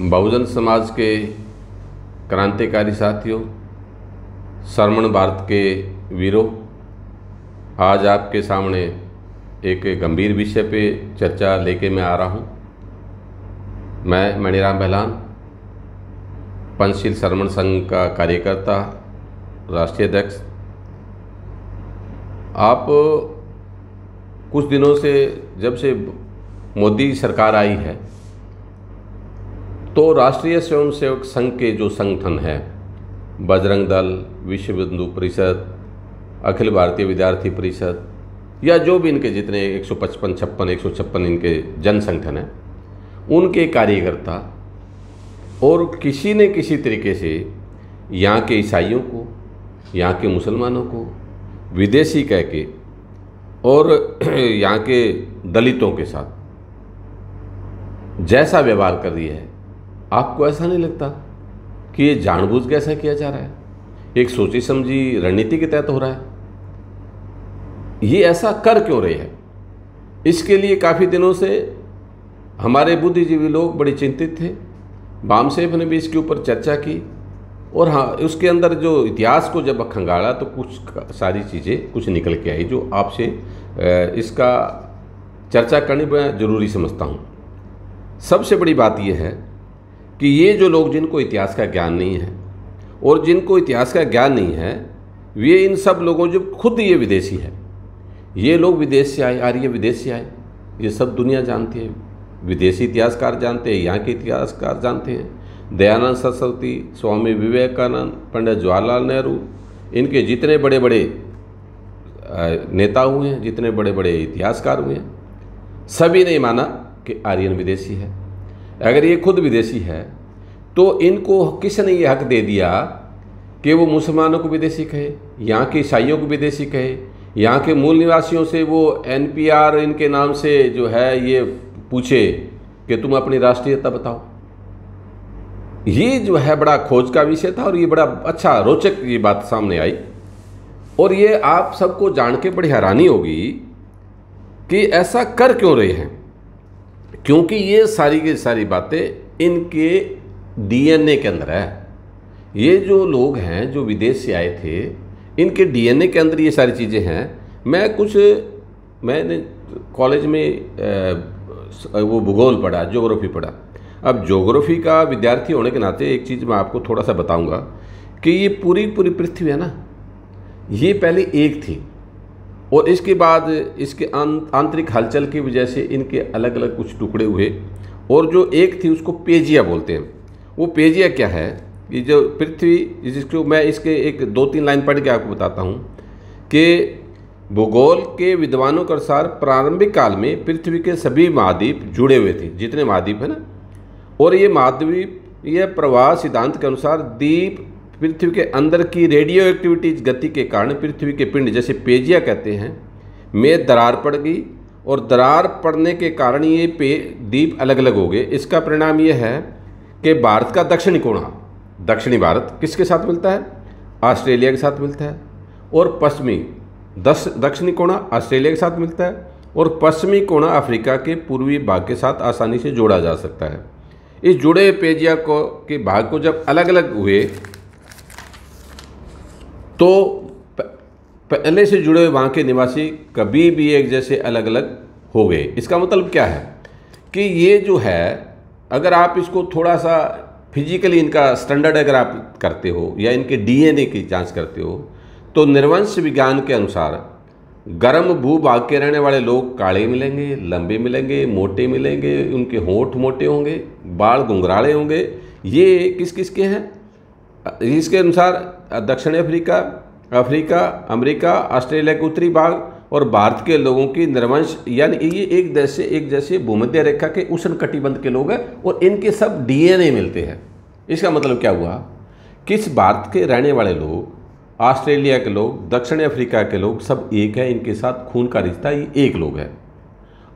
बहुजन समाज के क्रांतिकारी साथियों, सरमन भारत के वीरों, आज आपके सामने एक गंभीर विषय पे चर्चा लेके मैं आ रहा हूँ। मैं मणिराम बहलान, पंचशील सरमन संघ का कार्यकर्ता, राष्ट्रीय अध्यक्ष। आप कुछ दिनों से, जब से मोदी सरकार आई है, तो राष्ट्रीय स्वयंसेवक संघ के जो संगठन हैं, बजरंग दल, विश्व हिंदू परिषद, अखिल भारतीय विद्यार्थी परिषद, या जो भी इनके जितने 156 इनके जन संगठन हैं, उनके कार्यकर्ता और किसी न किसी तरीके से यहाँ के ईसाइयों को, यहाँ के मुसलमानों को विदेशी कह के और यहाँ के दलितों के साथ जैसा व्यवहार कर रही है, आपको ऐसा नहीं लगता कि ये जानबूझ के ऐसा किया जा रहा है, एक सोची समझी रणनीति के तहत हो रहा है? ये ऐसा कर क्यों रहे हैं? इसके लिए काफ़ी दिनों से हमारे बुद्धिजीवी लोग बड़े चिंतित थे। बामसेफ ने भी इसके ऊपर चर्चा की, और हाँ, उसके अंदर जो इतिहास को जब खंगाला तो कुछ सारी चीज़ें कुछ निकल के आई जो आपसे इसका चर्चा करनी मैं ज़रूरी समझता हूँ। सबसे बड़ी बात यह है कि ये जो लोग जिनको इतिहास का ज्ञान नहीं है, और जिनको इतिहास का ज्ञान नहीं है, वे इन सब लोगों जो खुद ये विदेशी है, ये लोग विदेश से आए, आर्य विदेश से आए, ये सब दुनिया जानती है। विदेशी इतिहासकार जानते हैं, यहाँ के इतिहासकार जानते हैं। दयानंद सरस्वती, स्वामी विवेकानंद, पंडित जवाहरलाल नेहरू, इनके जितने बड़े बड़े नेता हुए हैं, जितने बड़े बड़े इतिहासकार हुए हैं, सभी ने माना कि आर्यन विदेशी है। अगर ये खुद विदेशी है तो इनको किसने ये हक दे दिया कि वो मुसलमानों को विदेशी कहे, यहाँ के ईसाइयों को विदेशी कहे, यहाँ के मूल निवासियों से वो NPR इनके नाम से जो है ये पूछे कि तुम अपनी राष्ट्रीयता बताओ? ये जो है बड़ा खोज का विषय था, और ये बड़ा अच्छा रोचक ये बात सामने आई। और ये आप सबको जान के बड़ी हैरानी होगी कि ऐसा कर क्यों रहे हैं, क्योंकि ये सारी की सारी बातें इनके DNA के अंदर है। ये जो लोग हैं जो विदेश से आए थे, इनके DNA के अंदर ये सारी चीज़ें हैं। मैंने कॉलेज में वो भूगोल पढ़ा, ज्योग्राफी पढ़ा। अब ज्योग्राफी का विद्यार्थी होने के नाते एक चीज़ मैं आपको थोड़ा सा बताऊंगा कि ये पूरी पृथ्वी है ना, ये पहले एक थी, और इसके बाद इसके आंतरिक हलचल की वजह से इनके अलग अलग कुछ टुकड़े हुए, और जो एक थी उसको पेजिया बोलते हैं। वो पेजिया क्या है? ये जो पृथ्वी, जिसको मैं इसके एक 2-3 लाइन पढ़ के आपको बताता हूँ कि भूगोल के विद्वानों के अनुसार प्रारंभिक काल में पृथ्वी के सभी महाद्वीप जुड़े हुए थे, जितने महाद्वीप है ना, और ये महाद्वीप, यह प्रवाह सिद्धांत के अनुसार द्वीप पृथ्वी के अंदर की रेडियो एक्टिविटीज गति के कारण पृथ्वी के पिंड, जैसे पेजिया कहते हैं, में दरार पड़ गई, और दरार पड़ने के कारण ये द्वीप अलग अलग हो गए। इसका परिणाम ये है कि भारत का दक्षिणी कोना, दक्षिणी भारत किसके साथ मिलता है? ऑस्ट्रेलिया के साथ मिलता है, और पश्चिमी दक्षिणी कोना ऑस्ट्रेलिया के साथ मिलता है, और पश्चिमी कोना अफ्रीका के पूर्वी भाग के साथ आसानी से जोड़ा जा सकता है। इस जुड़े पेजिया के भाग को जब अलग अलग हुए तो पहले से जुड़े वहाँ के निवासी कभी भी एक जैसे अलग अलग हो गए। इसका मतलब क्या है कि ये जो है, अगर आप इसको थोड़ा सा फिजिकली इनका स्टैंडर्ड अगर आप करते हो, या इनके DNA की जांच करते हो, तो निर्वंश विज्ञान के अनुसार गर्म भूभाग के रहने वाले लोग काले मिलेंगे, लंबे मिलेंगे, मोटे मिलेंगे, उनके होंठ मोटे होंगे, बाल घुंघराले होंगे। ये किस किस के हैं? इसके अनुसार दक्षिण अफ्रीका, अमेरिका, ऑस्ट्रेलिया के उत्तरी भाग और भारत के लोगों की निर्वंश, यानी ये एक जैसे भूमध्य रेखा के उष्ण कटिबंध के लोग हैं, और इनके सब DNA मिलते हैं। इसका मतलब क्या हुआ कि इस भारत के रहने वाले लोग, ऑस्ट्रेलिया के लोग, दक्षिण अफ्रीका के लोग सब एक है, इनके साथ खून का रिश्ता ये एक लोग है।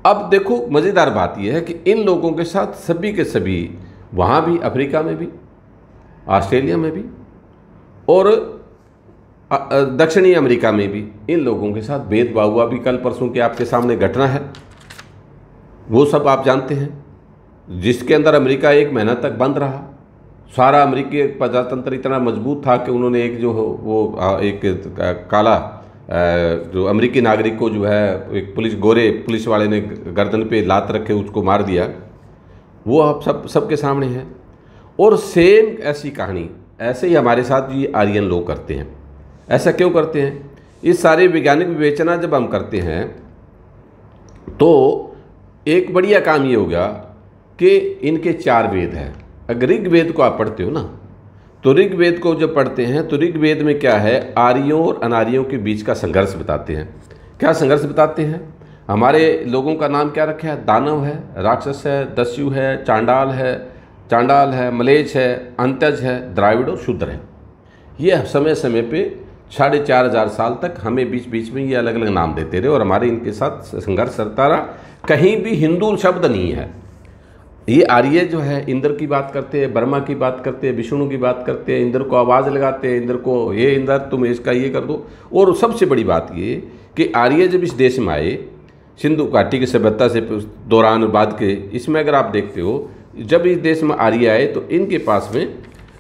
अब देखो, मज़ेदार बात यह है कि इन लोगों के साथ सभी के सभी, वहाँ भी, अफ्रीका में भी, ऑस्ट्रेलिया में भी, और दक्षिणी अमेरिका में भी इन लोगों के साथ भेदभाव हुआ। भी कल परसों के आपके सामने घटना है, वो सब आप जानते हैं। जिसके अंदर अमेरिका 1 महीना तक बंद रहा। सारा अमेरिकी प्रजातंत्र इतना मजबूत था कि उन्होंने एक जो वो एक काला जो अमेरिकी नागरिक को जो है एक गोरे पुलिस वाले ने गर्दन पे लात रखे उसको मार दिया। वो अब सबके सामने है। और सेम ऐसी कहानी ऐसे ही हमारे साथ ये आर्यन लोग करते हैं। ऐसा क्यों करते हैं? इस सारे वैज्ञानिक विवेचना जब हम करते हैं तो एक बढ़िया काम ये हो गया कि इनके 4 वेद हैं। अगर ऋग्वेद को आप पढ़ते हो ना, तो ऋग्वेद को जब पढ़ते हैं तो ऋग्वेद में क्या है, आर्यों और अनार्यों के बीच का संघर्ष बताते हैं। क्या संघर्ष बताते हैं? हमारे लोगों का नाम क्या रखा है? दानव है, राक्षस है, दस्यु है, चांडाल है, मलेच्छ है, अंत्यज है, द्राविड़ और शूद्र है। ये समय समय पे 4500 साल तक हमें बीच बीच में ये अलग अलग नाम देते रहे और हमारे इनके साथ संघर्ष चलता रहा। कहीं भी हिंदू शब्द नहीं है। ये आर्य जो है इंद्र की बात करते हैं, ब्रह्मा की बात करते हैं, विष्णु की बात करते हैं, इंद्र को आवाज़ लगाते हैं, इंद्र को ये इंद्र तुम इसका ये कर दो। और सबसे बड़ी बात ये कि आर्य जब इस देश में आए, सिंधु घाटी की सभ्यता से दौरान बाद के, इसमें अगर आप देखते हो जब इस देश में आर्य आए तो इनके पास में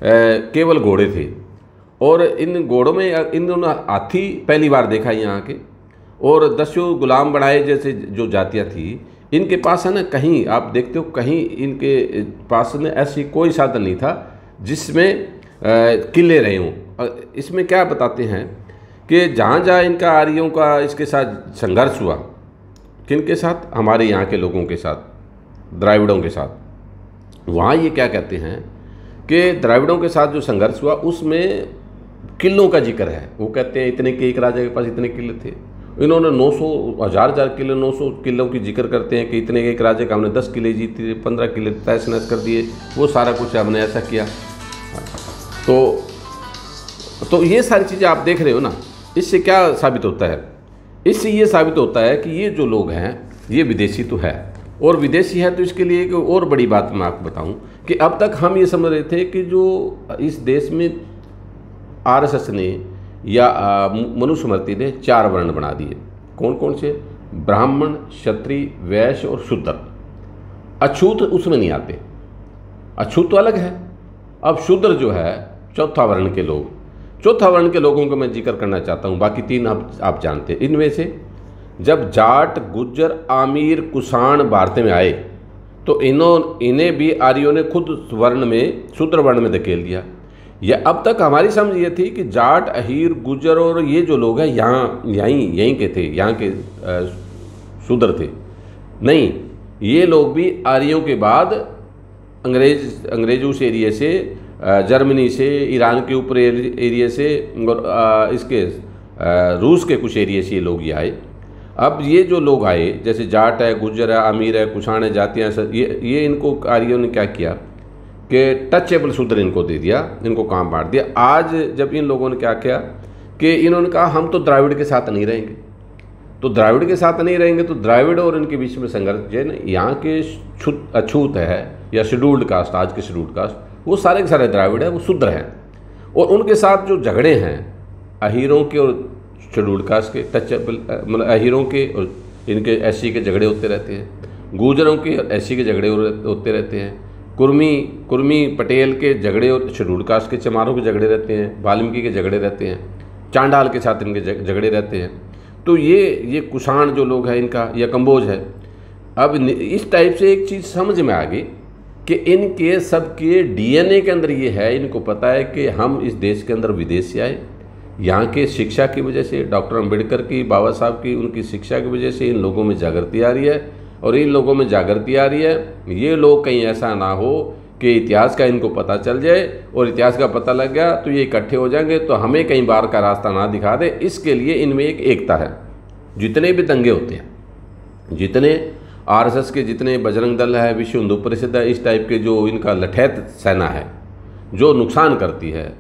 केवल घोड़े थे। और इन घोड़ों में इन्होंने हाथी पहली बार देखा यहाँ के। और दस्यु गुलाम बनाए जैसे जो जातियाँ थी, इनके पास है ना, कहीं आप देखते हो कहीं इनके पास में ऐसी कोई साधन नहीं था जिसमें किले रहे हों। इसमें क्या बताते हैं कि जहाँ जहाँ इनका आर्यों का इसके साथ संघर्ष हुआ, किनके साथ? हमारे यहाँ के लोगों के साथ, द्राविड़ों के साथ। वहाँ ये क्या कहते हैं कि द्राविड़ों के साथ जो संघर्ष हुआ उसमें किलों का जिक्र है। वो कहते हैं इतने के एक राजा के पास इतने किले थे। इन्होंने 900 हजार किले 900 किलों की जिक्र करते हैं कि इतने एक राजा का हमने 10 किले जीते, 15 किले तहस नहस कर दिए, वो सारा कुछ हमने ऐसा किया। तो ये सारी चीज़ें आप देख रहे हो ना। इससे क्या साबित होता है? इससे ये साबित होता है कि ये जो लोग हैं ये विदेशी तो है, और विदेशी है तो इसके लिए एक और बड़ी बात मैं आपको बताऊं कि अब तक हम ये समझ रहे थे कि जो इस देश में आरएसएस ने या मनुस्मृति ने 4 वर्ण बना दिए। कौन कौन से? ब्राह्मण, क्षत्रिय, वैश्य और शूद्र। अछूत उसमें नहीं आते। अछूत तो अलग है। अब शूद्र जो है चौथा वर्ण के लोग, चौथा वर्ण के लोगों को मैं जिक्र करना चाहता हूँ। बाकी 3 आप जानते हैं। इनमें से जब जाट, गुज्जर, आमीर, कुषाण भारत में आए तो इन्हें भी आर्यों ने खुद वर्ण में, शूद्र वर्ण में धकेल दिया। यह अब तक हमारी समझ ये थी कि जाट, अहीर, गुज्जर और ये जो लोग हैं यहीं के थे, यहाँ के शूद्र थे। नहीं, ये लोग भी आर्यों के बाद अंग्रेजों से एरिया से, जर्मनी से, ईरान के ऊपर एरिया से और इसके रूस के कुछ एरिया से ये लोग ये आए। अब ये जो लोग आए जैसे जाट है, गुज्जर है, आमीर है, कुषाण है, जातियाँ, ये इनको आर्यों ने क्या किया कि टचेबल शूद्र इनको दे दिया, इनको काम बांट दिया। आज जब इन लोगों ने क्या किया कि इन्होंने कहा हम तो द्राविड़ के साथ नहीं रहेंगे, तो द्राविड़ के साथ नहीं रहेंगे तो द्राविड़ और इनके बीच में संघर्ष जो है ना, यहाँ के अछूत है या शेड्यूल्ड कास्ट, आज के शेड्यूल्ड कास्ट, वो सारे के सारे द्राविड़ है, वो शूद्र हैं। और उनके साथ जो झगड़े हैं अहीरों के और शेड्यूल्ड कास्ट के, टचेबल मतलब अहीरों के और इनके एससी के झगड़े होते रहते हैं, गुजरों के और एससी के झगड़े होते रहते हैं, कुर्मी पटेल के झगड़े और शेड्यूल्ड कास्ट के चमारों के झगड़े रहते हैं, वाल्मीकि के झगड़े रहते हैं, चांडाल के साथ इनके झगड़े रहते हैं। तो ये कुषाण जो लोग हैं इनका, या कंबोज है। अब इस टाइप से एक चीज़ समझ में आ गई कि इनके सबके डीएनए के अंदर ये है, इनको पता है कि हम इस देश के अंदर विदेश से आए, यहाँ के शिक्षा की वजह से, डॉक्टर अंबेडकर की, बाबा साहब की, उनकी शिक्षा की वजह से इन लोगों में जागृति आ रही है। और इन लोगों में जागृति आ रही है, ये लोग कहीं ऐसा ना हो कि इतिहास का इनको पता चल जाए और इतिहास का पता लग गया तो ये इकट्ठे हो जाएंगे तो हमें कहीं बार का रास्ता ना दिखा दे। इसके लिए इनमें एक एकता है। जितने भी दंगे होते हैं, जितने आरएसएस के, जितने बजरंग दल है, विश्व हिंदू परिषद है, इस टाइप के जो इनका लठैत सेना है जो नुकसान करती है,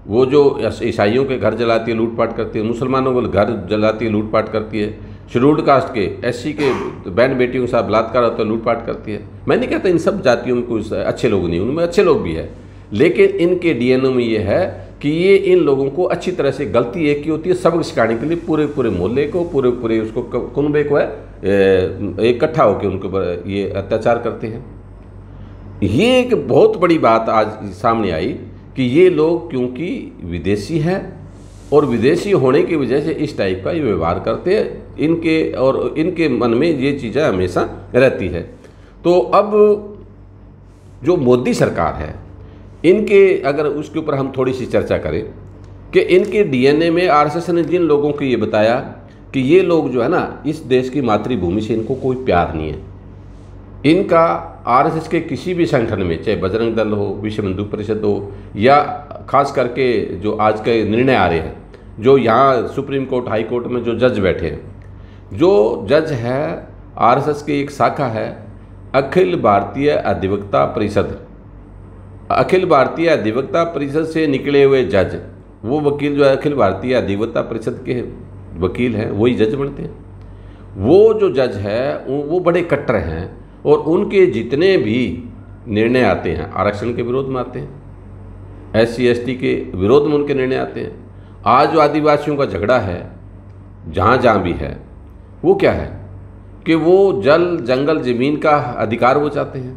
वो जो ईसाइयों के घर जलाती है, लूटपाट करती है, मुसलमानों को घर जलाती है, लूटपाट करती है, शेड्यूल्ड कास्ट के, एससी के बहन बेटियों के साथ बलात्कार होता है, लूटपाट करती है। मैं नहीं कहता इन सब जातियों में कोई अच्छे लोग नहीं, उनमें अच्छे लोग भी हैं, लेकिन इनके डीएनए में ये है कि ये इन लोगों को अच्छी तरह से, गलती एक ही होती है, सबक सिखाने के लिए पूरे मोहल्ले को, पूरे उसको कुनबे को है इकट्ठा होकर उनके ऊपर ये अत्याचार करते हैं। ये एक बहुत बड़ी बात आज सामने आई कि ये लोग क्योंकि विदेशी हैं और विदेशी होने की वजह से इस टाइप का ये व्यवहार करते हैं, इनके मन में ये चीज़ें हमेशा रहती है। तो अब जो मोदी सरकार है, इनके अगर उसके ऊपर हम थोड़ी सी चर्चा करें कि इनके डीएनए में आरएसएस ने जिन लोगों को ये बताया कि ये लोग जो है ना, इस देश की मातृभूमि से इनको कोई प्यार नहीं है, इनका आरएसएस के किसी भी संगठन में, चाहे बजरंग दल हो, विश्व हिंदू परिषद हो, या खास करके जो आज के निर्णय आ रहे हैं, जो यहाँ सुप्रीम कोर्ट, हाई कोर्ट में जो जज बैठे हैं, जो जज है आरएसएस की एक शाखा है अखिल भारतीय अधिवक्ता परिषद। अखिल भारतीय अधिवक्ता परिषद से निकले हुए जज, वो वकील जो है अखिल भारतीय अधिवक्ता परिषद के वकील हैं, वही जज बनते हैं। वो जो जज है वो बड़े कट्टर हैं और उनके जितने भी निर्णय आते हैं आरक्षण के विरोध में आते हैं, SC ST के विरोध में उनके निर्णय आते हैं। आज जो आदिवासियों का झगड़ा है जहाँ जहाँ भी है, वो क्या है कि वो जल जंगल ज़मीन का अधिकार वो चाहते हैं,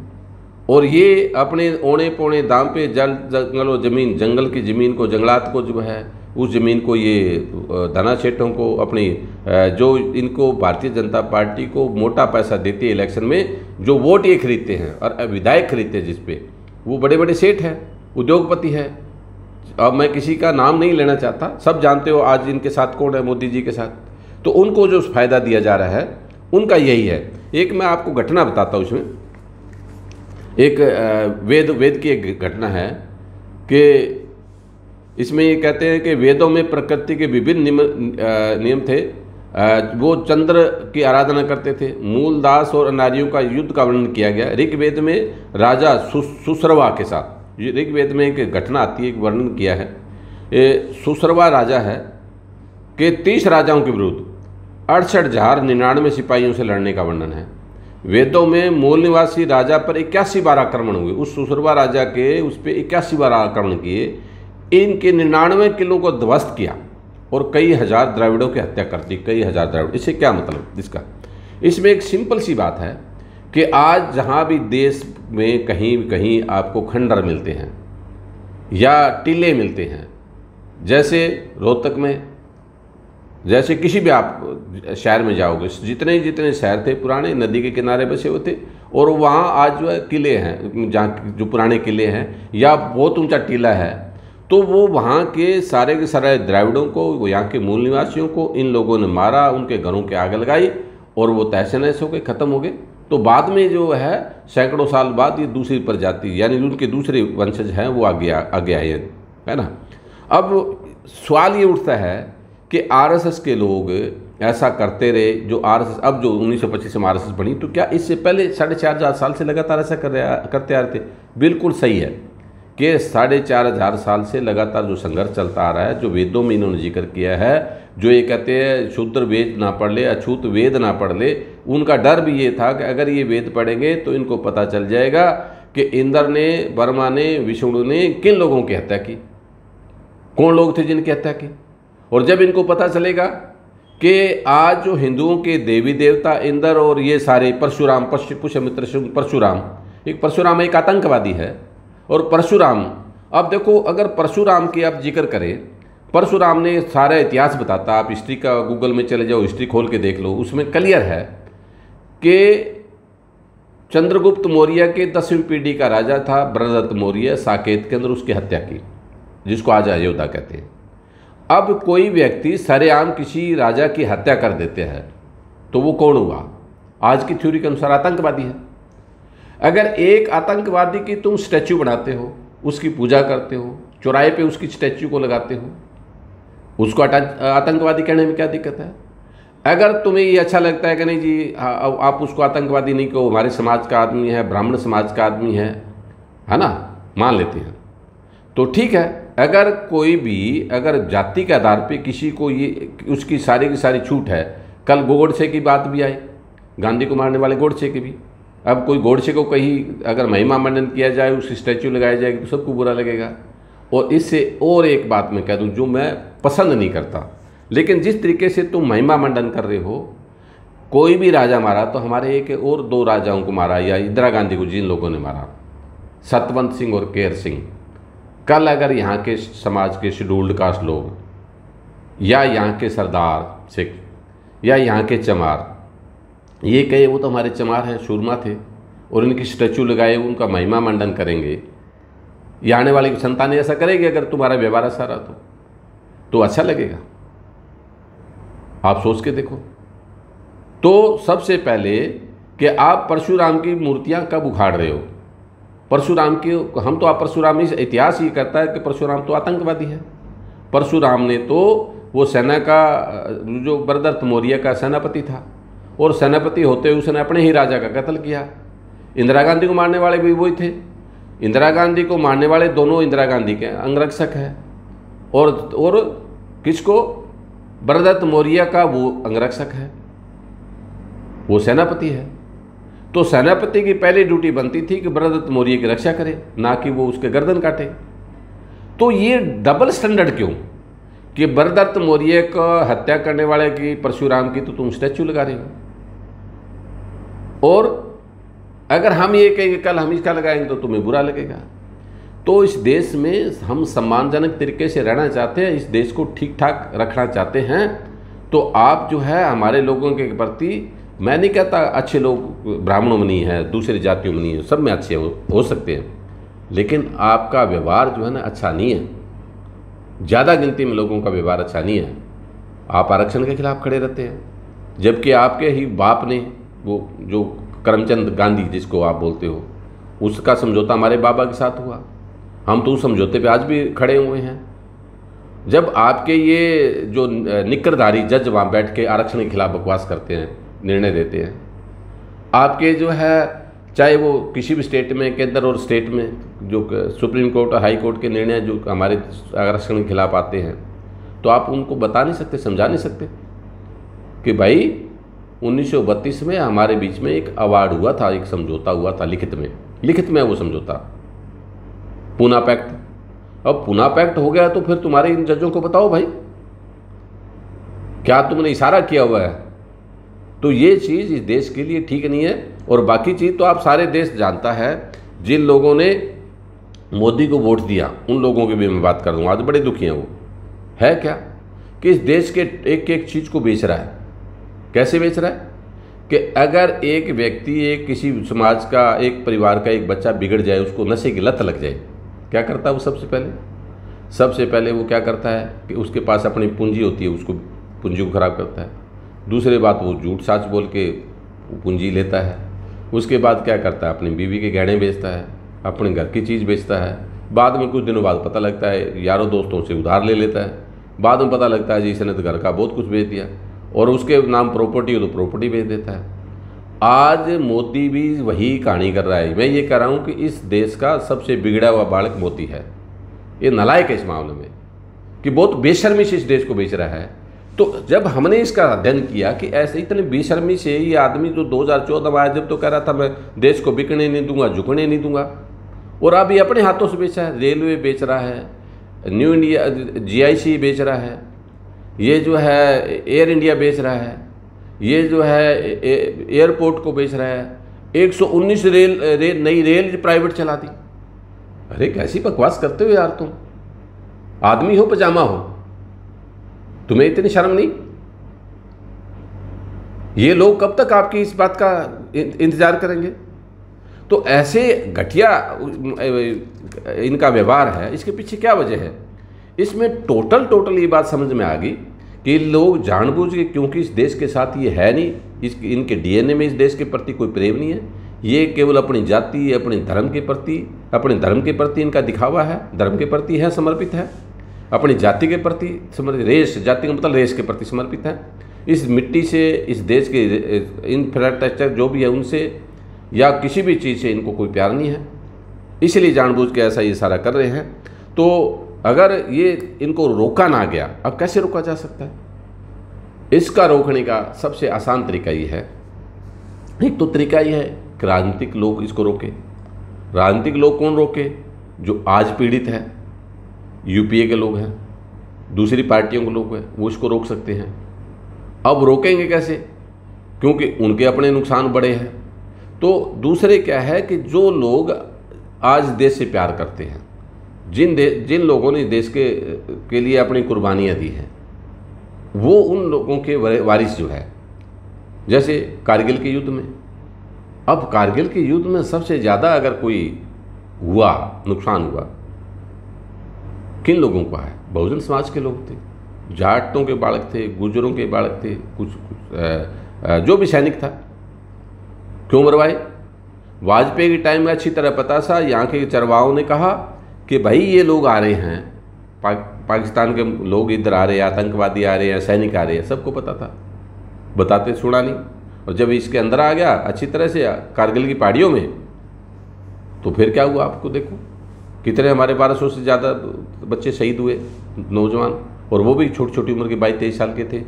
और ये अपने औने पौने दाम पे जल जंगल और ज़मीन, जंगल की ज़मीन को, जंगलात को जो है उस ज़मीन को ये धना सेठों को, अपनी जो इनको भारतीय जनता पार्टी को मोटा पैसा देती है इलेक्शन में, जो वोट ये खरीदते हैं और विधायक खरीदते हैं, जिस पे वो बड़े बड़े सेठ हैं, उद्योगपति है। अब मैं किसी का नाम नहीं लेना चाहता, सब जानते हो आज इनके साथ कौन है, मोदी जी के साथ। तो उनको जो फ़ायदा दिया जा रहा है उनका यही है। एक मैं आपको घटना बताता हूँ, इसमें एक वेद की एक घटना है कि इसमें ये कहते हैं कि वेदों में प्रकृति के विभिन्न नियम थे। वो चंद्र की आराधना करते थे। मूलदास और नारियों का युद्ध का वर्णन किया गया ऋग्वेद में राजा सुश्रवा के साथ। ऋग्वेद में एक घटना आती है, एक वर्णन किया है। सुश्रवा राजा है कि 30 राजाओं के विरुद्ध 68,099 सिपाहियों से लड़ने का वर्णन है। वेदों में मूल निवासी राजा पर 81 बार आक्रमण हुए। उस सुश्रवा राजा के उस पर 81 बार आक्रमण किए, इनके 99 किलों को ध्वस्त किया और कई हजार द्राविड़ों की हत्या कर दी। कई हजार द्राविड़। इससे क्या मतलब इसका? इसमें एक सिंपल सी बात है कि आज जहाँ भी देश में कहीं कहीं आपको खंडर मिलते हैं या टीले मिलते हैं, जैसे रोहतक में, जैसे किसी भी आप शहर में जाओगे, जितने शहर थे पुराने नदी के किनारे बसे हुए थे, और वहाँ आज जो है किले हैं, जहाँ जो पुराने किले हैं या बहुत ऊंचा टीला है, तो वो वहाँ के सारे द्राविड़ों को, यहाँ के मूल निवासियों को इन लोगों ने मारा, उनके घरों के आग लगाई और वो तहस नहस हो गए, ख़त्म हो गए। तो बाद में जो है सैकड़ों साल बाद ये दूसरी प्रजाति, यानी उनके दूसरे वंशज हैं, वो आगे आए, है ना। अब सवाल ये उठता है कि आरएसएस के लोग ऐसा करते रहे, जो आरएसएस अब जो 1925 में आरएसएस बनी, तो क्या इससे पहले 4,500 साल से लगातार ऐसा करते आ रहे थे? बिल्कुल सही है कि 4,500 साल से लगातार जो संघर्ष चलता आ रहा है, जो वेदों में इन्होंने जिक्र किया है, जो ये कहते हैं शूद्र वेद ना पढ़ ले, अछूत वेद ना पढ़ ले, उनका डर भी ये था कि अगर ये वेद पढ़ेंगे तो इनको पता चल जाएगा कि इंद्र ने, ब्रह्मा ने, विष्णु ने किन लोगों की हत्या की, कौन लोग थे जिनकी हत्या की। और जब इनको पता चलेगा कि आज जो हिंदुओं के देवी देवता इंद्र और ये सारे परशुराम, पुष्यमित्र परशुराम, परशुराम एक आतंकवादी है, और परशुराम, अब देखो अगर परशुराम की आप जिक्र करें, परशुराम ने सारा इतिहास बताता, आप हिस्ट्री का गूगल में चले जाओ, हिस्ट्री खोल के देख लो, उसमें क्लियर है कि चंद्रगुप्त मौर्य के 10वीं पीढ़ी का राजा था भरतदत्त मौर्य, साकेत के अंदर उसकी हत्या की, जिसको आज अयोध्या कहते हैं। अब कोई व्यक्ति सरेआम किसी राजा की हत्या कर देते हैं तो वो कौन हुआ? आज की थ्योरी के अनुसार आतंकवादी है। अगर एक आतंकवादी की तुम स्टैच्यू बनाते हो, उसकी पूजा करते हो, चौराहे पे उसकी स्टैच्यू को लगाते हो, उसको आतंकवादी कहने में क्या दिक्कत है? अगर तुम्हें ये अच्छा लगता है कि नहीं जी, आप उसको आतंकवादी नहीं कहो, हमारे समाज का आदमी है, ब्राह्मण समाज का आदमी है ना, मान लेते हैं, तो ठीक है। अगर कोई भी अगर जाति के आधार पे किसी को ये उसकी सारी की सारी छूट है, कल गोडसे की बात भी आई, गांधी को मारने वाले गोडसे की भी। अब कोई गोडसे को कहीं अगर महिमा मंडन किया जाए, उसकी स्टैच्यू लगाई जाएगी तो सबको बुरा लगेगा। और इससे और एक बात मैं कह दूं जो मैं पसंद नहीं करता, लेकिन जिस तरीके से तुम महिमा मंडन कर रहे हो, कोई भी राजा मारा तो हमारे एक और 2 राजाओं को मारा, या इंदिरा गांधी को जिन लोगों ने मारा, सतवंत सिंह और केयर सिंह, कल अगर यहाँ के समाज के शेड्यूल्ड कास्ट लोग या यहाँ के सरदार सिख या यहाँ के चमार ये कहे वो तो हमारे चमार हैं, शूरमा थे, और इनकी स्टैचू लगाए उनका महिमा मंडन करेंगे, ये आने वाली संतानें ऐसा करेगी अगर तुम्हारा व्यवहार ऐसा रहा तो अच्छा लगेगा? आप सोच के देखो। तो सबसे पहले कि आप परशुराम की मूर्तियां कब उखाड़ रहे हो? परशुराम की हम तो आप परशुराम इतिहास ये कहता है कि परशुराम तो आतंकवादी है। परशुराम ने तो वो सेना का जो बरदत्त मौर्य का सेनापति था, और सेनापति होते हुए उसने अपने ही राजा का कत्ल किया। इंदिरा गांधी को मारने वाले भी वही थे। इंदिरा गांधी को मारने वाले दोनों इंदिरा गांधी के अंगरक्षक हैं, और किसको? बरदत्त मौर्य का वो अंगरक्षक है, वो सेनापति है। तो सेनापति की पहली ड्यूटी बनती थी कि बरदत्त मौर्य की रक्षा करे, ना कि वो उसके गर्दन काटे। तो ये डबल स्टैंडर्ड क्यों कि बरदत्त मौर्य को हत्या करने वाले की, परशुराम की, तो तुम स्टैचू लगा रहे हो? और अगर हम ये कहेंगे कल हम इसका लगाएंगे तो तुम्हें बुरा लगेगा। तो इस देश में हम सम्मानजनक तरीके से रहना चाहते हैं, इस देश को ठीक ठाक रखना चाहते हैं, तो आप जो है हमारे लोगों के प्रति, मैं नहीं कहता अच्छे लोग ब्राह्मणों में नहीं है, दूसरी जातियों में नहीं है, सब में अच्छे हो सकते हैं, लेकिन आपका व्यवहार जो है ना अच्छा नहीं है। ज़्यादा गिनती में लोगों का व्यवहार अच्छा नहीं है। आप आरक्षण के खिलाफ खड़े रहते हैं, जबकि आपके ही बाप ने, वो जो करमचंद गांधी जिसको आप बोलते हो, उसका समझौता हमारे बाबा के साथ हुआ। हम तो उस समझौते पे आज भी खड़े हुए हैं। जब आपके ये जो निकरधारी जज वहाँ बैठ के आरक्षण के खिलाफ बकवास करते हैं, निर्णय देते हैं, आपके जो है चाहे वो किसी भी स्टेट में, केंद्र और स्टेट में जो सुप्रीम कोर्ट और हाई कोर्ट के निर्णय जो हमारे आरक्षण के खिलाफ आते हैं, तो आप उनको बता नहीं सकते, समझा नहीं सकते कि भाई 1932 में हमारे बीच में एक अवार्ड हुआ था, एक समझौता हुआ था लिखित में वो समझौता, पूना पैक्ट। अब पूना पैक्ट हो गया तो फिर तुम्हारे इन जजों को बताओ भाई, क्या तुमने इशारा किया हुआ है? तो ये चीज़ इस देश के लिए ठीक नहीं है। और बाकी चीज़ तो आप सारे देश जानता है, जिन लोगों ने मोदी को वोट दिया उन लोगों की भी मैं बात कर दूँगा, आज बड़े दुखी हैं वो। है क्या कि इस देश के एक एक चीज़ को बेच रहा है। कैसे बेच रहा है कि अगर एक व्यक्ति, एक किसी समाज का, एक परिवार का एक बच्चा बिगड़ जाए, उसको नशे की लत लग जाए, क्या करता है वो? सबसे पहले वो क्या करता है कि उसके पास अपनी पूंजी होती है, उसको पूंजी को ख़राब करता है। दूसरी बात, वो झूठ साच बोल के पूंजी लेता है। उसके बाद क्या करता है? अपनी बीवी के गहने बेचता है, अपने घर की चीज़ बेचता है। बाद में कुछ दिनों बाद पता लगता है यारों दोस्तों से उधार ले लेता है। बाद में पता लगता है जी इसने तो घर का बहुत कुछ बेच दिया, और उसके नाम प्रॉपर्टी हो तो प्रॉपर्टी बेच देता है। आज मोदी भी वही कहानी कर रहा है। मैं ये कह रहा हूँ कि इस देश का सबसे बिगड़ा हुआ बालक मोदी है। ये नालायक है इस मामले में कि बहुत बेशर्मी से इस देश को बेच रहा है। तो जब हमने इसका अध्ययन किया कि ऐसे इतने बेशर्मी से ये आदमी जो 2014 में आया, जब तो कह रहा था मैं देश को बिकने नहीं दूंगा, झुकने नहीं दूंगा, और अब ये अपने हाथों से बेचा है। रेलवे बेच रहा है, न्यू इंडिया GIC बेच रहा है, ये जो है एयर इंडिया बेच रहा है, ये जो है एयरपोर्ट को बेच रहा है, 119 नई रेल प्राइवेट चला दी। अरे कैसी बकवास करते हो यार तुम? आदमी हो पजामा हो, तुम्हें इतनी शर्म नहीं? ये लोग कब तक आपकी इस बात का इंतजार करेंगे? तो ऐसे घटिया इनका व्यवहार है, इसके पीछे क्या वजह है? इसमें टोटल ये बात समझ में आ गई कि लोग जानबूझ के, क्योंकि इस देश के साथ ये है नहीं, इनके DNA में इस देश के प्रति कोई प्रेम नहीं है। ये केवल अपनी जाति, अपने धर्म के प्रति इनका दिखावा है, धर्म के प्रति है, समर्पित है, अपनी जाति के प्रति समर्पित, जाति का मतलब रेस के प्रति समर्पित है। इस मिट्टी से, इस देश के इंफ्रास्ट्रक्चर जो भी है उनसे या किसी भी चीज़ से इनको कोई प्यार नहीं है, इसलिए जानबूझ के ऐसा ये सारा कर रहे हैं। तो अगर ये इनको रोका ना गया, अब कैसे रोका जा सकता है? इसका रोकने का सबसे आसान तरीका ये है, एक तो तरीका ये है कि राजनीतिक लोग इसको रोके। राजनीतिक लोग कौन रोके? जो आज पीड़ित है, UPA के लोग हैं, दूसरी पार्टियों के लोग हैं, वो इसको रोक सकते हैं। अब रोकेंगे कैसे? क्योंकि उनके अपने नुकसान बड़े हैं। तो दूसरे क्या है कि जो लोग आज देश से प्यार करते हैं, जिन लोगों ने देश के लिए अपनी कुर्बानियाँ दी हैं, वो उन लोगों के वारिस जो है, जैसे कारगिल के युद्ध में। अब कारगिल के युद्ध में सबसे ज़्यादा अगर कोई नुकसान हुआ, किन लोगों का है? बहुजन समाज के लोग थे, जाटों के बालक थे, गुजरों के बालक थे, कुछ जो भी सैनिक था। क्यों मरवाए? वाजपेयी के टाइम में अच्छी तरह पता था, यहाँ के चरवाहों ने कहा कि भाई ये लोग आ रहे हैं, पाकिस्तान के लोग इधर आ रहे हैं, आतंकवादी आ रहे हैं, सैनिक आ रहे हैं, सबको पता था, बताते सुना नहीं। और जब इसके अंदर आ गया अच्छी तरह से कारगिल की पहाड़ियों में, तो फिर क्या हुआ आपको देखो, कितने हमारे 1200 से ज़्यादा बच्चे शहीद हुए, नौजवान, और वो भी छोटी छोटी उम्र के 22-23 साल के थे।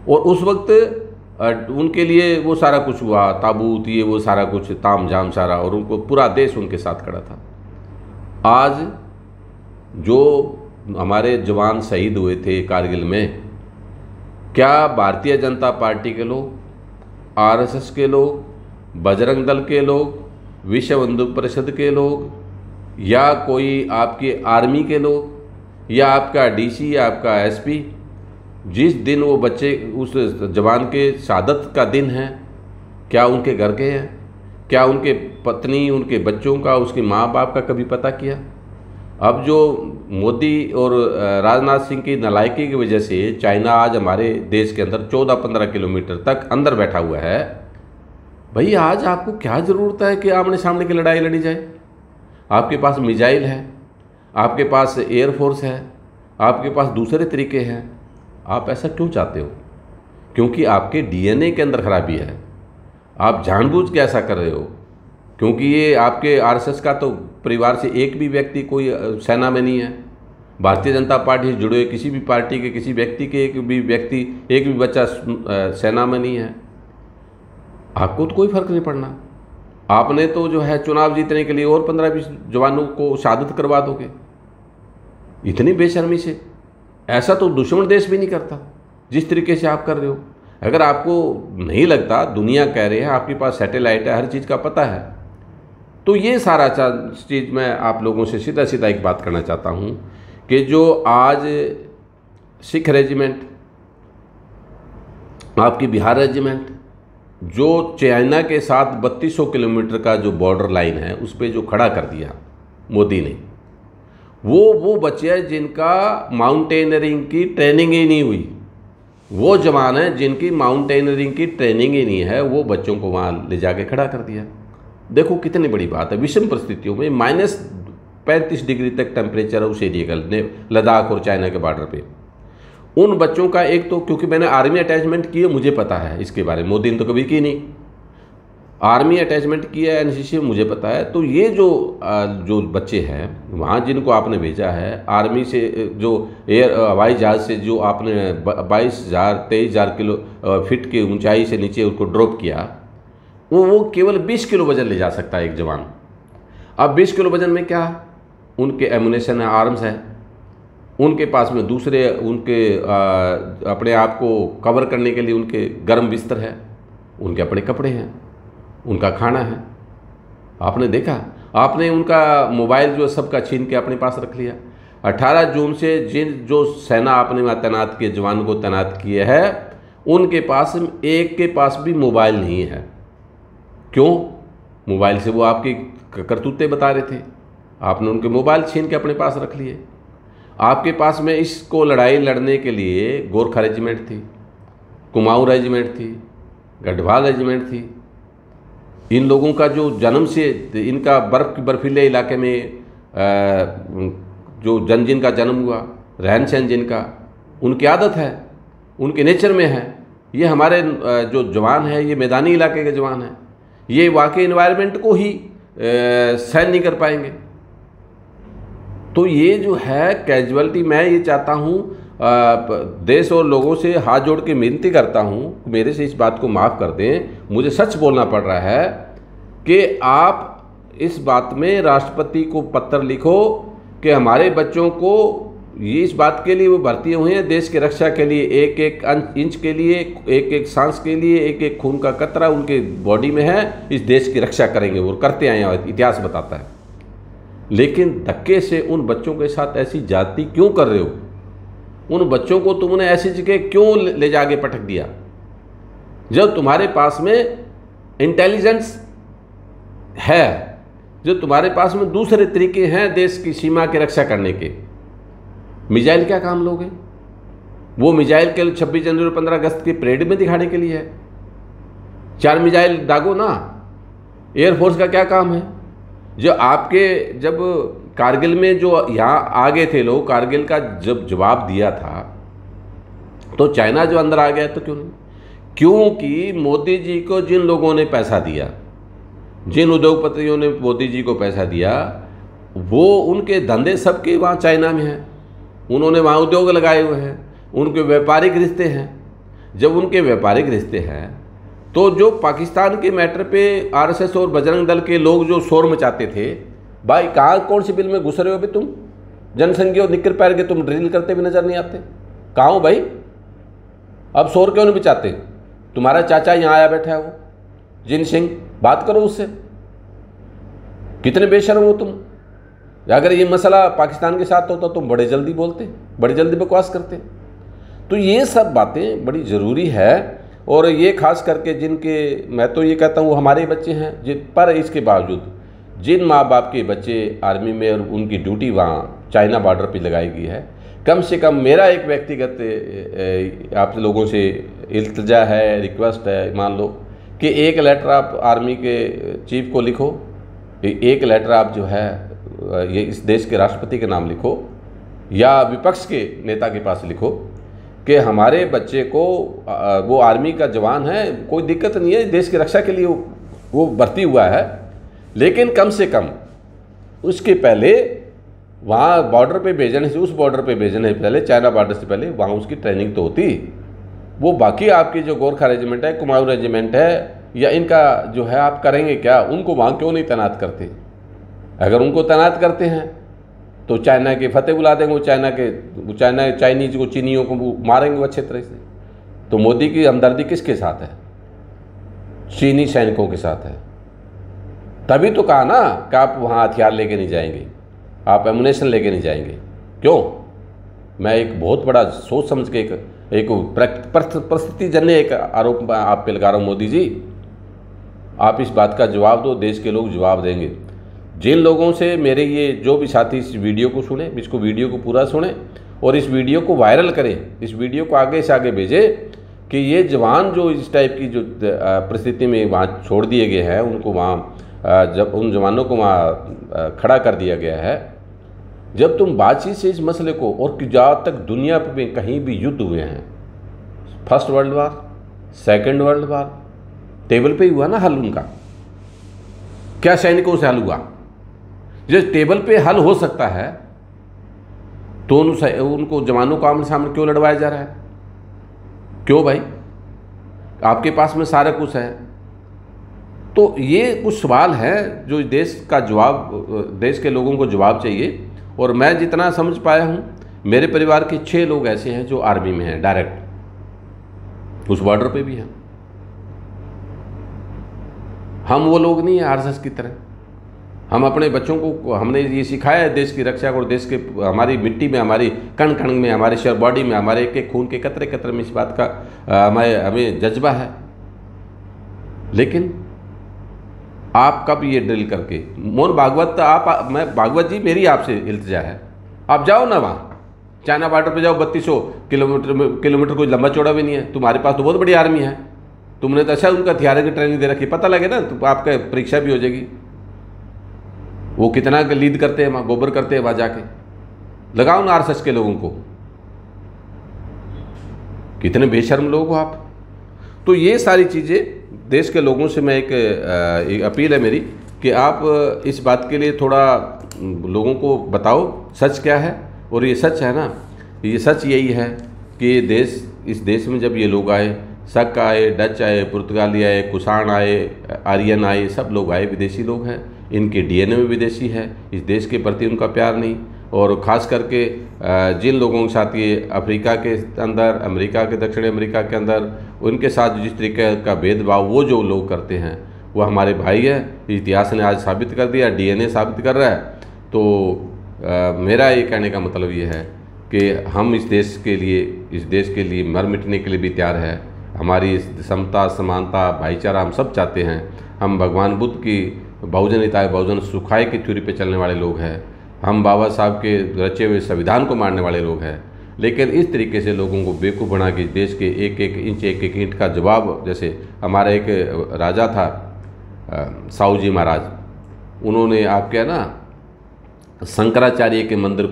और उस वक्त उनके लिए वो सारा कुछ हुआ, ताबूत, ये वो सारा कुछ ताम झाम सारा, और उनको पूरा देश उनके साथ खड़ा था। आज जो हमारे जवान शहीद हुए थे कारगिल में, क्या भारतीय जनता पार्टी के लोग, आरएसएस के लोग, बजरंग दल के लोग, विश्व हिंदू परिषद के लोग, या कोई आपके आर्मी के लोग, या आपका डीसी या आपका एसपी, जिस दिन वो बच्चे उस जवान के शहादत का दिन है, क्या उनके घर के हैं? क्या उनके पत्नी, उनके बच्चों का, उसके माँ बाप का कभी पता किया? अब जो मोदी और राजनाथ सिंह की नालायकी की वजह से चाइना आज हमारे देश के अंदर 14-15 किलोमीटर तक अंदर बैठा हुआ है। भाई आज आपको क्या ज़रूरत है कि आमने सामने की लड़ाई लड़ी जाए? आपके पास मिसाइल है, आपके पास एयरफोर्स है, आपके पास दूसरे तरीके हैं। आप ऐसा क्यों चाहते हो? क्योंकि आपके डीएनए के अंदर खराबी है। आप जानबूझ के ऐसा कर रहे हो, क्योंकि ये आपके आरएसएस का तो परिवार से एक भी व्यक्ति कोई सेना में नहीं है। भारतीय जनता पार्टी से जुड़े हुए किसी भी पार्टी के किसी व्यक्ति के एक भी बच्चा सेना में नहीं है। आपको तो कोई फर्क नहीं पड़ना। आपने तो जो है चुनाव जीतने के लिए और 15-20 जवानों को शहादत करवा दोगे, इतनी बेशर्मी से। ऐसा तो दुश्मन देश भी नहीं करता जिस तरीके से आप कर रहे हो। अगर आपको नहीं लगता, दुनिया कह रही है, आपके पास सैटेलाइट है, हर चीज़ का पता है, तो ये सारा चीज़ मैं आप लोगों से सीधा सीधा एक बात करना चाहता हूँ कि जो आज सिख रेजिमेंट, आपकी बिहार रेजिमेंट, जो चाइना के साथ 3200 किलोमीटर का जो बॉर्डर लाइन है उस पर जो खड़ा कर दिया मोदी ने, वो बच्चे हैं जिनका माउंटेनरिंग की ट्रेनिंग ही नहीं हुई। वो जवान हैं जिनकी माउंटेनरिंग की ट्रेनिंग ही नहीं है, वो बच्चों को वहाँ ले जाके खड़ा कर दिया। देखो कितनी बड़ी बात है। विषम परिस्थितियों में -35 डिग्री तक टेम्परेचर है उस एरिया का, लद्दाख और चाइना के बॉर्डर पे। उन बच्चों का एक तो, क्योंकि मैंने आर्मी अटैचमेंट की है, मुझे पता है इसके बारे में, मोदी ने तो कभी की नहीं। आर्मी अटैचमेंट किया है एनसीसी में, मुझे पता है। तो ये जो बच्चे हैं वहाँ जिनको आपने भेजा है आर्मी से, जो हवाई जहाज़ से जो आपने 22,000-23,000 किलो फीट की ऊंचाई से नीचे उसको ड्रॉप किया, वो केवल 20 किलो वजन ले जा सकता है एक जवान। अब 20 किलो वजन में क्या, उनके एमुनेशन है, आर्म्स है, उनके पास में दूसरे उनके अपने आप को कवर करने के लिए उनके गर्म बिस्तर है, उनके अपने कपड़े हैं, उनका खाना है। आपने देखा, आपने उनका मोबाइल जो सबका छीन के अपने पास रख लिया। 18 जून से जो सेना आपने वहाँ तैनात किए, जवान को तैनात किए है, उनके पास एक के पास भी मोबाइल नहीं है। क्यों? मोबाइल से वो आपकी करतूतें बता रहे थे, आपने उनके मोबाइल छीन के अपने पास रख लिए। आपके पास में इसको लड़ाई लड़ने के लिए गोरखा रेजिमेंट थी, कुमाऊं रेजिमेंट थी, गढ़वाल रेजिमेंट थी। इन लोगों का जो जन्म से, इनका बर्फीले इलाके में जो जिनका जन्म हुआ, रहन सहन जिनका, उनकी आदत है, उनके नेचर में है। ये हमारे जो जवान है, ये मैदानी इलाके के जवान हैं, ये वाकई इन्वायरमेंट को ही सहन नहीं कर पाएंगे। तो ये जो है कैजुअलिटी, मैं ये चाहता हूँ, देश और लोगों से हाथ जोड़ के विनती करता हूँ, मेरे से इस बात को माफ़ कर दें, मुझे सच बोलना पड़ रहा है कि आप इस बात में राष्ट्रपति को पत्र लिखो कि हमारे बच्चों को ये इस बात के लिए वो भर्ती हुए हैं, देश की रक्षा के लिए, एक एक इंच के लिए, एक एक सांस के लिए, एक एक खून का कतरा उनके बॉडी में है, इस देश की रक्षा करेंगे, वो करते आए हैं, इतिहास बताता है। लेकिन धक्के से उन बच्चों के साथ ऐसी जाति क्यों कर रहे हो? उन बच्चों को तुमने ऐसी जगह क्यों ले जाके पटक दिया? जब तुम्हारे पास में इंटेलिजेंस है, जब तुम्हारे पास में दूसरे तरीके हैं देश की सीमा की रक्षा करने के, मिसाइल क्या काम लोगे? वो मिसाइल के 26 जनवरी और 15 अगस्त की परेड में दिखाने के लिए है। 4 मिसाइल दागो ना। एयरफोर्स का क्या काम है? जो आपके जब कारगिल में जो यहाँ आ गए थे लोग, कारगिल का जब जवाब दिया था तो चाइना जो अंदर आ गया तो क्यों नहीं? क्योंकि मोदी जी को जिन लोगों ने पैसा दिया, जिन उद्योगपतियों ने मोदी जी को पैसा दिया, वो उनके धंधे सबके वहाँ चाइना में हैं। उन्होंने वहाँ उद्योग लगाए हुए हैं, उनके व्यापारिक रिश्ते हैं। जब उनके व्यापारिक रिश्ते हैं तो जो पाकिस्तान के मैटर पे आरएसएस और बजरंग दल के लोग जो शोर मचाते थे, भाई कहाँ कौन सी बिल में घुस रहे हो अभी तुम? जनसंघी और निक्कर पैर के तुम ड्रिल करते भी नजर नहीं आते। कहाँ हो भाई? अब शोर क्यों नहीं मचाते? तुम्हारा चाचा यहाँ आया बैठा है, वो जिन सिंह, बात करो उससे। कितने बेशर्म हो तुम? अगर ये मसला पाकिस्तान के साथ होता तुम बड़े जल्दी बोलते, बड़े जल्दी बकवास करते। तो ये सब बातें बड़ी ज़रूरी है। और ये खास करके जिनके, मैं तो ये कहता हूँ वो हमारे बच्चे हैं, जिन पर इसके बावजूद जिन माँ बाप के बच्चे आर्मी में और उनकी ड्यूटी वहाँ चाइना बॉर्डर पे लगाई गई है, कम से कम मेरा एक व्यक्तिगत आप लोगों से इल्तिजा है, रिक्वेस्ट है, मान लो कि एक लेटर आप आर्मी के चीफ को लिखो, एक लेटर आप जो है ये इस देश के राष्ट्रपति के नाम लिखो या विपक्ष के नेता के पास लिखो कि हमारे बच्चे को, वो आर्मी का जवान है, कोई दिक्कत नहीं है, देश की रक्षा के लिए वो भर्ती हुआ है, लेकिन कम से कम उसके पहले वहाँ बॉर्डर पे भेजने से, उस बॉर्डर पे भेजने से पहले, चाइना बॉर्डर से पहले वहाँ उसकी ट्रेनिंग तो होती। वो बाकी आपकी जो गोरखा रेजिमेंट है, कुमाऊं रेजिमेंट है, या इनका जो है आप करेंगे क्या? उनको वहाँ क्यों नहीं तैनात करते? अगर उनको तैनात करते हैं तो चाइना के फतेह बुला देंगे, वो चाइनीज को, चीनियों को मारेंगे वो अच्छे तरह से। तो मोदी की हमदर्दी किसके साथ है? चीनी सैनिकों के साथ है। तभी तो कहा ना कि आप वहाँ हथियार लेके नहीं जाएंगे, आप एमुनेशन लेके नहीं जाएंगे। क्यों? मैं एक बहुत बड़ा सोच समझ के एक परिस्थितिजन्य एक आरोप आप पे लगा रहा हूँ। मोदी जी, आप इस बात का जवाब दो, देश के लोग जवाब देंगे। जिन लोगों से मेरे ये जो भी साथी इस वीडियो को सुने, इसको वीडियो को पूरा सुने और इस वीडियो को वायरल करें, इस वीडियो को आगे से आगे भेजें कि ये जवान जो इस टाइप की जो परिस्थिति में वहाँ छोड़ दिए गए हैं, उनको वहाँ जब उन जवानों को वहाँ खड़ा कर दिया गया है, जब तुम बातचीत से इस मसले को, और जहाँ तक दुनिया में कहीं भी युद्ध हुए हैं, first world war, second world war, table पे ही हुआ ना हल उनका। क्या सैनिकों से हल हुआ? जब टेबल पे हल हो सकता है तो उनको जवानों को आमने सामने क्यों लड़वाया जा रहा है? क्यों भाई? आपके पास में सारा कुछ है। तो ये कुछ सवाल हैं जो देश का जवाब, देश के लोगों को जवाब चाहिए। और मैं जितना समझ पाया हूँ, मेरे परिवार के 6 लोग ऐसे हैं जो आर्मी में हैं, डायरेक्ट उस बॉर्डर पे भी हैं। हम वो लोग नहीं हैं आरएसएस की तरह। हम अपने बच्चों को, हमने ये सिखाया है देश की रक्षा और देश के, हमारी मिट्टी में, हमारी कण कण में, हमारे शरीर बॉडी में, हमारे एक एक खून के कतरे कतरे में इस बात का हमें जज्बा है। लेकिन आप कब ये ड्रिल करके, मोहन भागवत, मैं भागवत जी, मेरी आपसे इल्तिजा है, आप जाओ ना वहाँ चाइना बॉर्डर पे जाओ। 3200 किलोमीटर कोई लंबा चौड़ा भी नहीं है। तुम्हारे पास तो बहुत बड़ी आर्मी है, तुमने तो अच्छा उनका हथियार की ट्रेनिंग दे रखी, पता लगे ना तो आपका परीक्षा भी हो जाएगी। वो कितना लीड करते हैं वहाँ, गोबर करते हैं वहाँ जाके। लगाओ ना आरएसएस के लोगों को, कितने बेशर्म लोग हो आप। तो ये सारी चीज़ें देश के लोगों से मैं एक अपील है मेरी कि आप इस बात के लिए थोड़ा लोगों को बताओ सच क्या है। और ये सच है ना, ये सच यही है कि इस देश में जब ये लोग आए, शक आए, डच आए, पुर्तगाली आए, कुषाण आए, आर्यन आए, सब लोग आए, विदेशी लोग हैं, इनके डीएनए में विदेशी है, इस देश के प्रति उनका प्यार नहीं। और ख़ास करके जिन लोगों के साथ ये अफ्रीका के अंदर, अमेरिका के, दक्षिण अमेरिका के अंदर, उनके साथ जिस तरीके का भेदभाव वो जो लोग करते हैं, वो हमारे भाई हैं। इतिहास ने आज साबित कर दिया, डीएनए साबित कर रहा है तो मेरा ये कहने का मतलब ये है कि हम इस देश के लिए मर मिटने के लिए भी तैयार है। हमारी समता, समानता, भाईचारा हम सब चाहते हैं। हम भगवान बुद्ध की बहुजन हिताय बहुजन सुखाय की थ्योरी पे चलने वाले लोग हैं। हम बाबा साहब के रचे हुए संविधान को मानने वाले लोग हैं। लेकिन इस तरीके से लोगों को बेवकूफ़ बना के देश के एक एक इंच, एक एक ईंट का जवाब, जैसे हमारा एक राजा था साहू जी महाराज, उन्होंने आपके है ना शंकराचार्य के मंदिर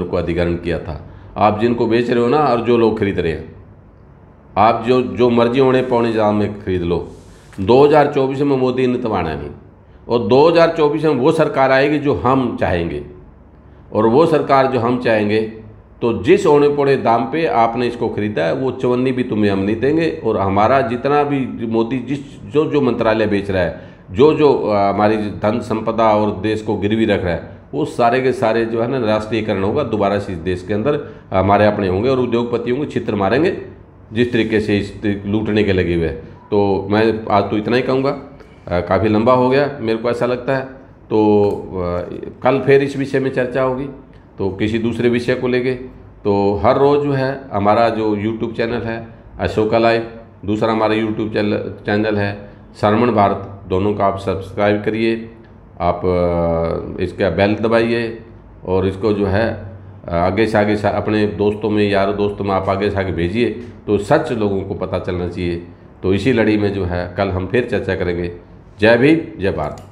को अधिग्रहण किया था। आप जिनको बेच रहे हो ना, और जो लोग खरीद रहे हैं, आप जो मर्जी होने पौने दाम में खरीद लो। 2024 में मोदी ने तो आना नहीं, और 2024 में वो सरकार आएगी जो हम चाहेंगे, और वो सरकार जो हम चाहेंगे तो जिस औने पौने दाम पे आपने इसको खरीदा है वो चवन्नी भी तुम्हें हम नहीं देंगे। और हमारा जितना भी मोदी जो मंत्रालय बेच रहा है, जो हमारी धन संपदा और देश को गिरवी रख रहा है, वो सारे के सारे जो है ना राष्ट्रीयकरण होगा दोबारा से इस देश के अंदर हमारे अपने होंगे, और उद्योगपतियों को छित्र मारेंगे जिस तरीके से इस लूटने के लगे हुए हैं। तो मैं आज तो इतना ही कहूँगा, काफ़ी लंबा हो गया मेरे को ऐसा लगता है। तो कल फिर इस विषय में चर्चा होगी, तो किसी दूसरे विषय को लेके। तो हर रोज़ जो है हमारा जो यूट्यूब चैनल है अशोका लाइव, दूसरा हमारा यूट्यूब चैनल है श्रवण भारत, दोनों का आप सब्सक्राइब करिए, आप इसका बेल दबाइए, और इसको जो है आगे से आगे अपने दोस्तों में, यारों दोस्तों में आप आगे से आगे भेजिए, तो सच लोगों को पता चलना चाहिए। तो इसी लड़ी में जो है कल हम फिर चर्चा करेंगे। जय भीम, जय भारत।